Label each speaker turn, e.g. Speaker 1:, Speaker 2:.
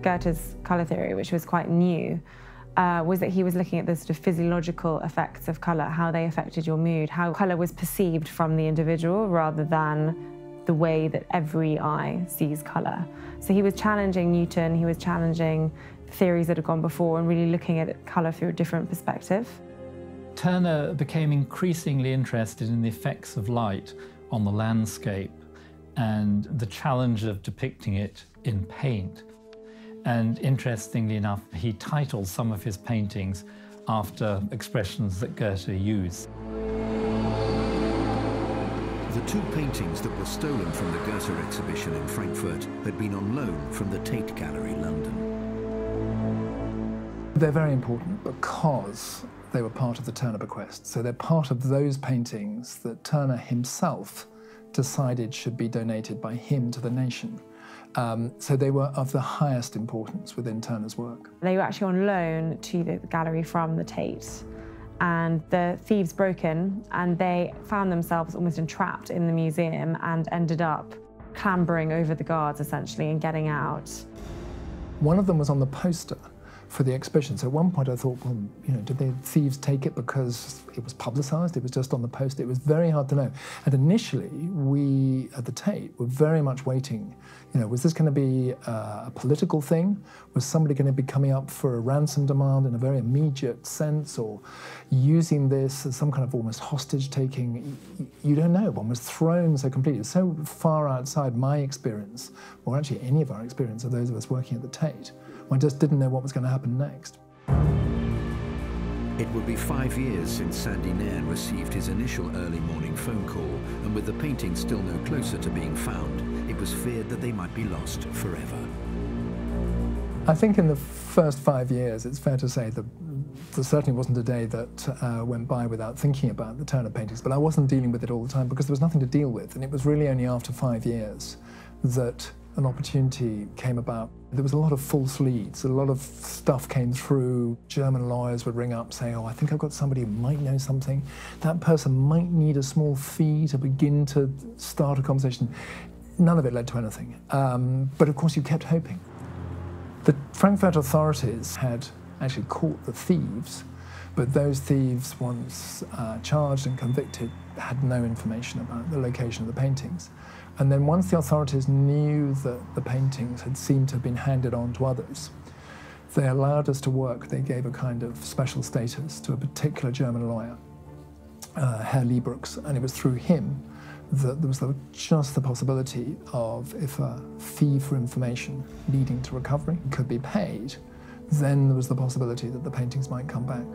Speaker 1: Goethe's colour theory, which was quite new, was that he was looking at the sort of physiological effects of colour, how they affected your mood, how colour was perceived from the individual rather than the way that every eye sees colour. So he was challenging Newton, he was challenging theories that had gone before and really looking at colour through a different perspective.
Speaker 2: Turner became increasingly interested in the effects of light on the landscape and the challenge of depicting it in paint. And interestingly enough, he titled some of his paintings after expressions that Goethe used.
Speaker 3: The two paintings that were stolen from the Goethe exhibition in Frankfurt had been on loan from the Tate Gallery, London.
Speaker 4: They're very important because they were part of the Turner bequest. So they're part of those paintings that Turner himself decided should be donated by him to the nation. So they were of the highest importance within Turner's work.
Speaker 1: They were actually on loan to the gallery from the Tate, and the thieves broke in and they found themselves almost entrapped in the museum and ended up clambering over the guards essentially and getting out.
Speaker 4: One of them was on the poster for the exhibition. So at one point I thought, well, you know, did the thieves take it because it was publicised? It was just on the poster. It was very hard to know. And initially, we at the Tate were very much waiting. You know, was this going to be a political thing? Was somebody going to be coming up for a ransom demand in a very immediate sense, or using this as some kind of almost hostage-taking? You don't know. One was thrown so completely, so far outside my experience, or actually any of our experience of those of us working at the Tate. One just didn't know what was going to happen next.
Speaker 3: It would be 5 years since Sandy Nairn received his initial early morning phone call, and with the paintings still no closer to being found, it was feared that they might be lost forever.
Speaker 4: I think in the first 5 years, it's fair to say that there certainly wasn't a day that went by without thinking about the Turner paintings, but I wasn't dealing with it all the time because there was nothing to deal with, and it was really only after 5 years that an opportunity came about. There was a lot of false leads, a lot of stuff came through. German lawyers would ring up saying, oh, I think I've got somebody who might know something. That person might need a small fee to begin to start a conversation. None of it led to anything. But of course you kept hoping. The Frankfurt authorities had actually caught the thieves, but those thieves, once charged and convicted, had no information about the location of the paintings. And then once the authorities knew that the paintings had seemed to have been handed on to others, they allowed us to work. They gave a kind of special status to a particular German lawyer, Herr Liebrux, and it was through him that there was just the possibility of, if a fee for information leading to recovery could be paid, then there was the possibility that the paintings might come back.